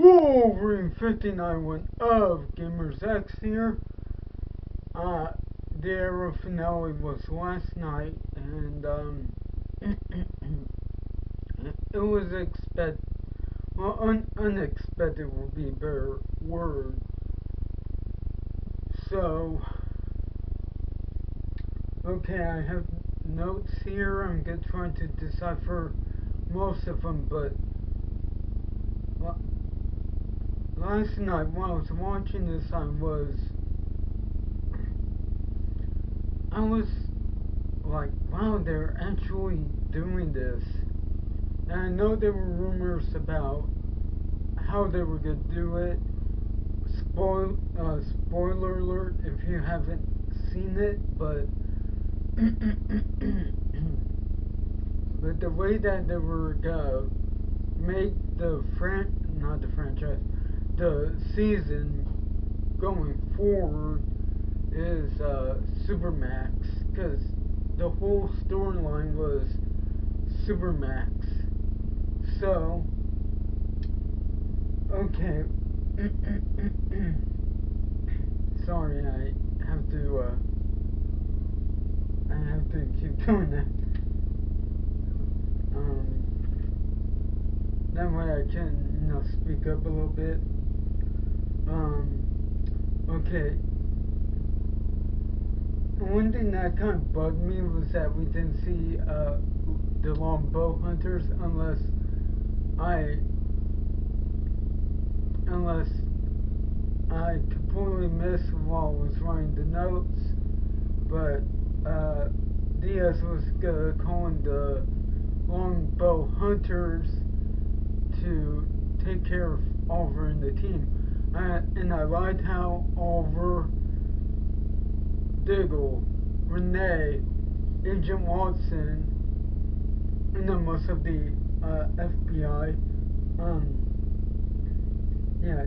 Wolverine 59 went of Gamers X here. The Arrow finale was last night, and it was unexpected would be a better word. So, okay, I have notes here. I'm trying to decipher most of them, but last night while I was watching this, I was like, wow, they're actually doing this. And I know there were rumors about how they were going to do it. Spoiler alert if you haven't seen it, but but the way that they were gonna make the season going forward is Supermax, because the whole storyline was Supermax. So, okay. Sorry, I have to keep doing that. That way I can, speak up a little bit. Okay. One thing that kind of bugged me was that we didn't see the long bow hunters unless I completely missed while I was writing the notes. But Diaz was calling the longbow hunters to take care of Oliver and the team. And I liked how Oliver, Diggle, Renee, Agent Watson, and then most of the FBI,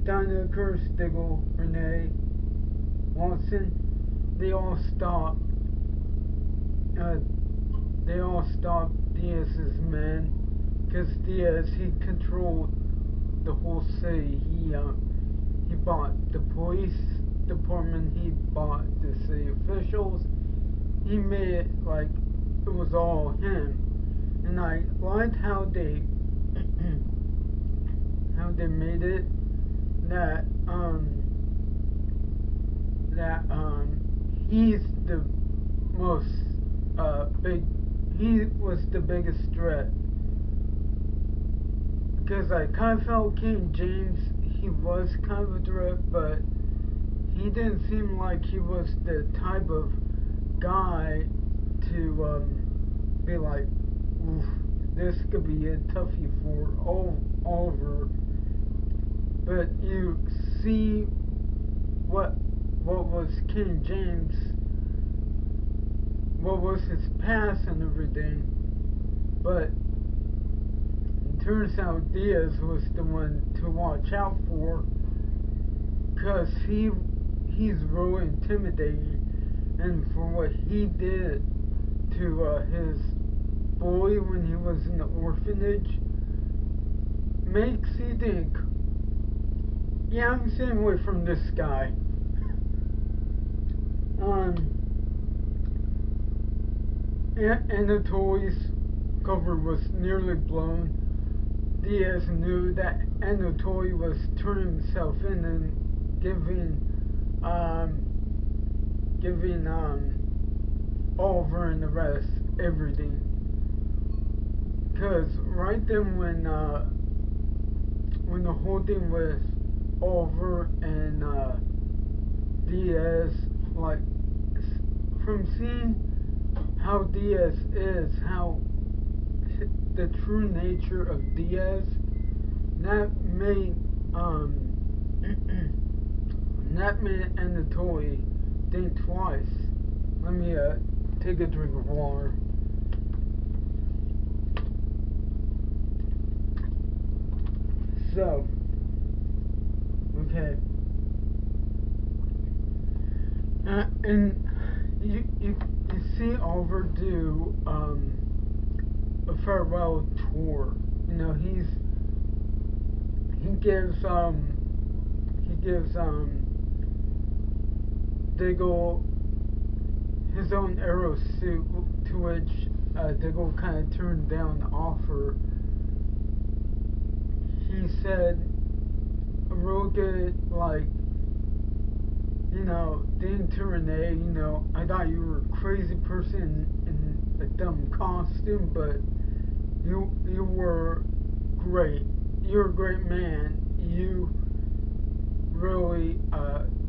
Dinah, Curse, Diggle, Renee, Watson, they all stopped Diaz's men, because Diaz, he controlled the whole city. He bought the police department, he bought the city officials, he made it like it was all him. And I liked how they made it that he's the most he was the biggest threat, because I kind of felt King James, he was kind of a threat, but he didn't seem like he was the type of guy to be like, oof, this could be a toughie for Oliver. But you see what was King James, what was his past and everything, but it turns out Diaz was the one to watch out for, because he's really intimidating, and for what he did to his boy when he was in the orphanage makes you think, yeah, I'm staying away from this guy. Anatoly's cover was nearly blown. Diaz knew that Anatoly was turning himself in and giving Oliver and the rest everything. Because right then when the whole thing with Oliver and Diaz, like, from seeing how Diaz is, how the true nature of Diaz, that made Anatoly think twice. Let me take a drink of water. So, okay, and you see Oliver do a farewell tour. He's he gives Diggle his own arrow suit, to which Diggle kind of turned down the offer. He said a real good, like, didn't turn A, I thought you were a crazy person in a dumb costume, but you were great. You're a great man. You really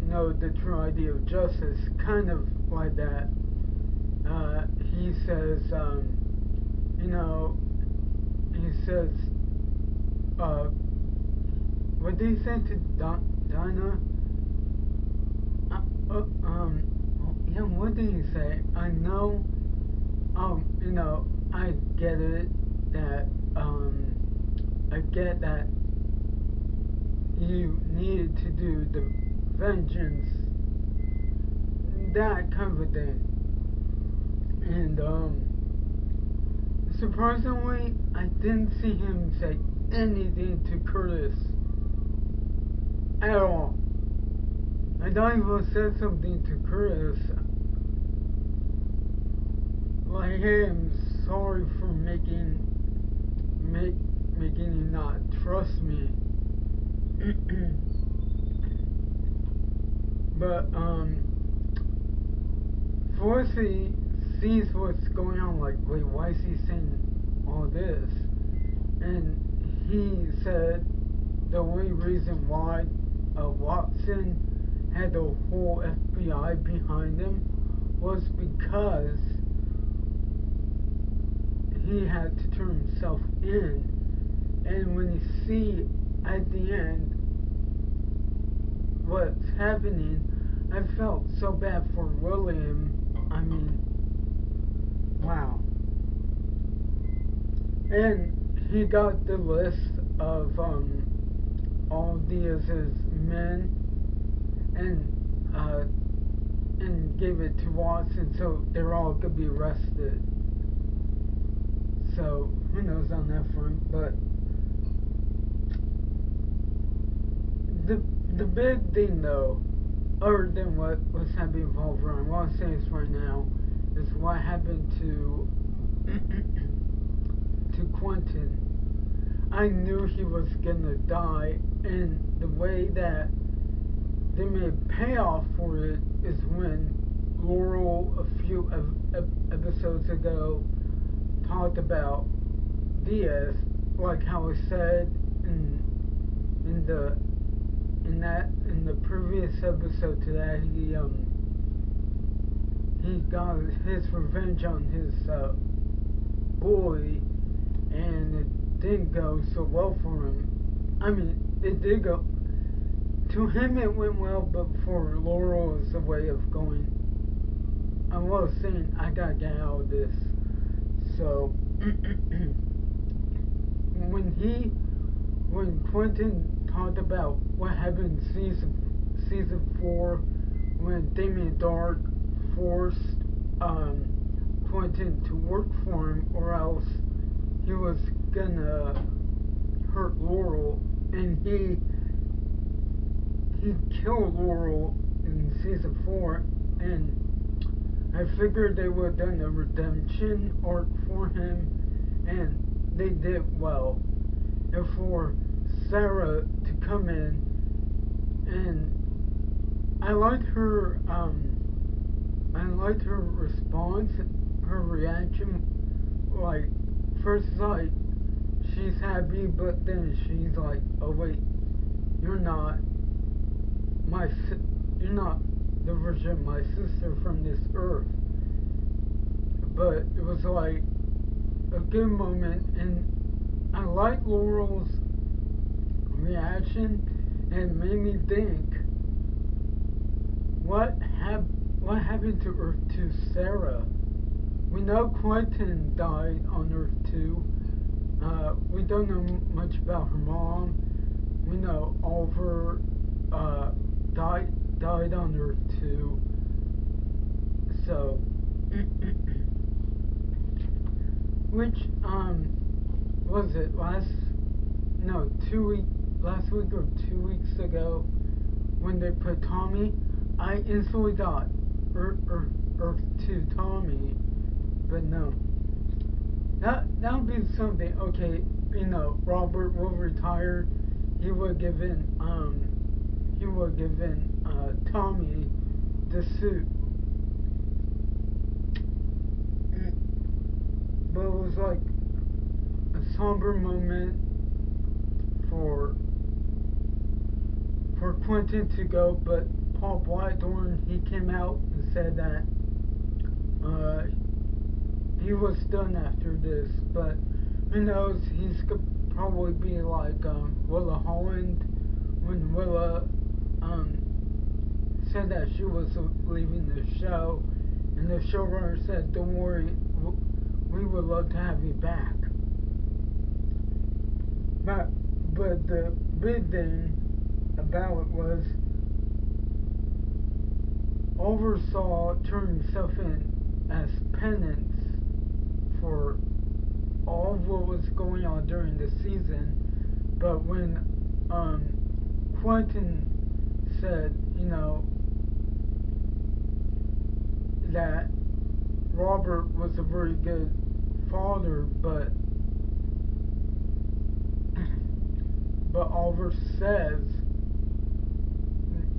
know the true idea of justice, kind of like that. He says, he says, what did he say to Dinah? Yeah, what did he say? I know, I get it, that, I get that you needed to do the vengeance, that kind of a thing. And, surprisingly, I didn't see him say anything to Curtis at all. I thought he would have said something to Curtis, like, hey, I'm sorry for making you not trust me. But Felicity sees what's going on, like, wait, why is he saying all this? And he said the only reason why Watson had the whole FBI behind him was because he had to turn himself in. And when you see at the end what's happening, I felt so bad for William. I mean, wow. And he got the list of all Diaz's men and gave it to Watson, so they're all gonna be arrested. So who knows on that front, but the big thing though, other than what's happening with Wolverine, I want to say this right now, is what happened to to Quentin. I knew he was gonna die, and the way that they made payoff for it is when Laurel a few episodes ago talked about Diaz, like how I said in the previous episode to that, he got his revenge on his bully, and it didn't go so well for him. I mean, it did go. To him it went well, but for Laurel it's a way of going, I was saying, I gotta get out of this. So, when Quentin talked about what happened in season 4, when Damien Dark forced Quentin to work for him, or else he was gonna hurt Laurel, and he killed Laurel in season 4, and I figured they would have done a redemption arc for him, and they did well. And for Sarah to come in, and I liked her response, her reaction. Like, first, like, she's happy, but then she's like, oh wait, you're not the version of my sister from this earth. But it was like a good moment, and I liked Laurel's reaction, and it made me think, what happened to Earth 2 Sarah? We know Quentin died on Earth 2. We don't know much about her mom. We know Oliver died on Earth 2. So, which was it 2 weeks? last week or 2 weeks ago when they put Tommy, I instantly thought Earth 2 Tommy, but no. That would be something. Okay, Robert will retire. He would given Tommy the suit. But it was like a somber moment for Quentin to go, but Paul Blackthorne, he came out and said that he was done after this, but who knows, he's could probably be like Willa Holland when Willa said that she was leaving the show, and the showrunner said, don't worry, we would love to have you back. But the big thing about it was Oversaw turned himself in as penance for all of what was going on during the season. But when Quentin said, that Robert was a very good father, but Oliver says,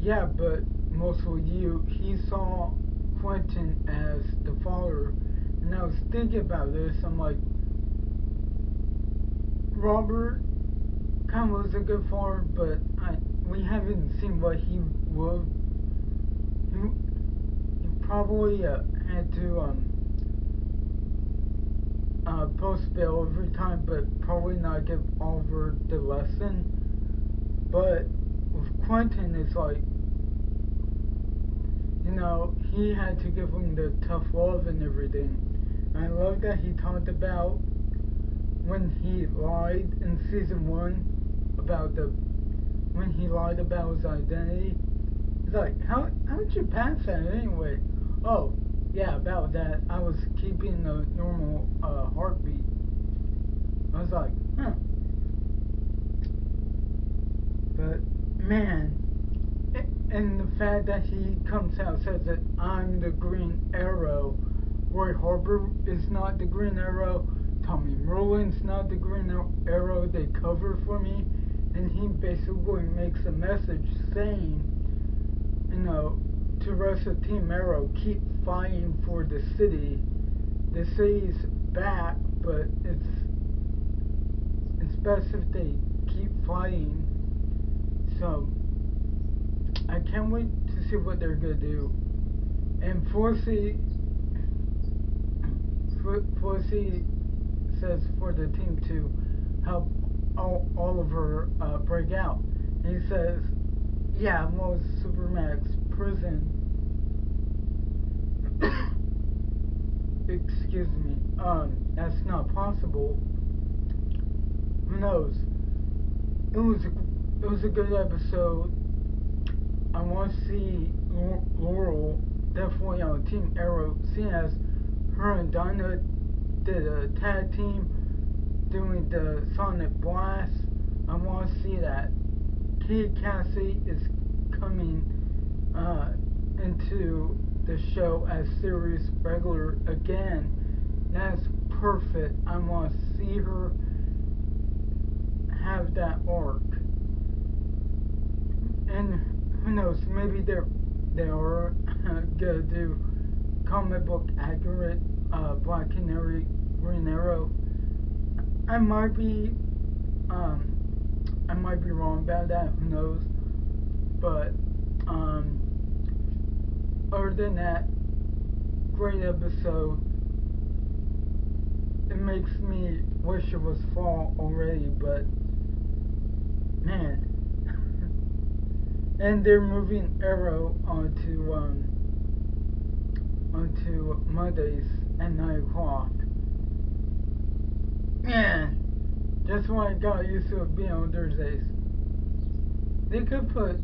yeah, but mostly he saw Quentin as the father. And I was thinking about this, I'm like, Robert kind of was a good father, but we haven't seen what he would. He probably had to post bail every time, but probably not give Oliver the lesson. But with Quentin, it's like, he had to give him the tough love and everything. And I love that he talked about when he lied in season 1 about when he lied about his identity. It's like, how did you pass that anyway? Oh, yeah, about that. I was keeping a normal heartbeat. I was like, huh. But, man, and the fact that he comes out and says that I'm the Green Arrow. Roy Harper is not the Green Arrow. Tommy Merlin's not the Green Arrow they cover for me. And he basically makes a message saying, to the rest of Team Arrow, keep fighting for the city. The city's back, but it's best if they keep fighting. So I can't wait to see what they're gonna do. And Forsey says for the team to help Oliver break out. And he says, yeah, most Supermax prison. Excuse me. That's not possible. Who knows? It was a good episode. I want to see Laurel definitely on Team Arrow, seeing as her and Dinah did a tag team doing the Sonic Blast. I want to see that. Katie Cassie is coming into the show as series regular again. That's perfect. I want to see her have that arc. And who knows, maybe they are gonna do comic book accurate Black Canary, Green Arrow. I might be wrong about that, who knows. But other than that, great episode. It makes me wish it was fall already, but man. And they're moving Arrow onto Mondays at 9 o'clock. Man, just when I got used to it being on Thursdays. They could put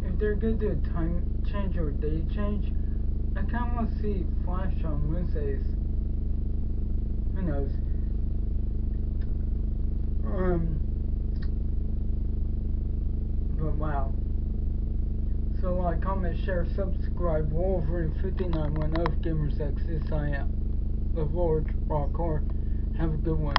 if they're gonna do a time change or day change, I kinda wanna see Flash on Wednesdays. Who knows? But wow. So like, comment, share, subscribe. Wolverine59 when Gamers X. This I am. The Lord Rock Hard. Have a good one.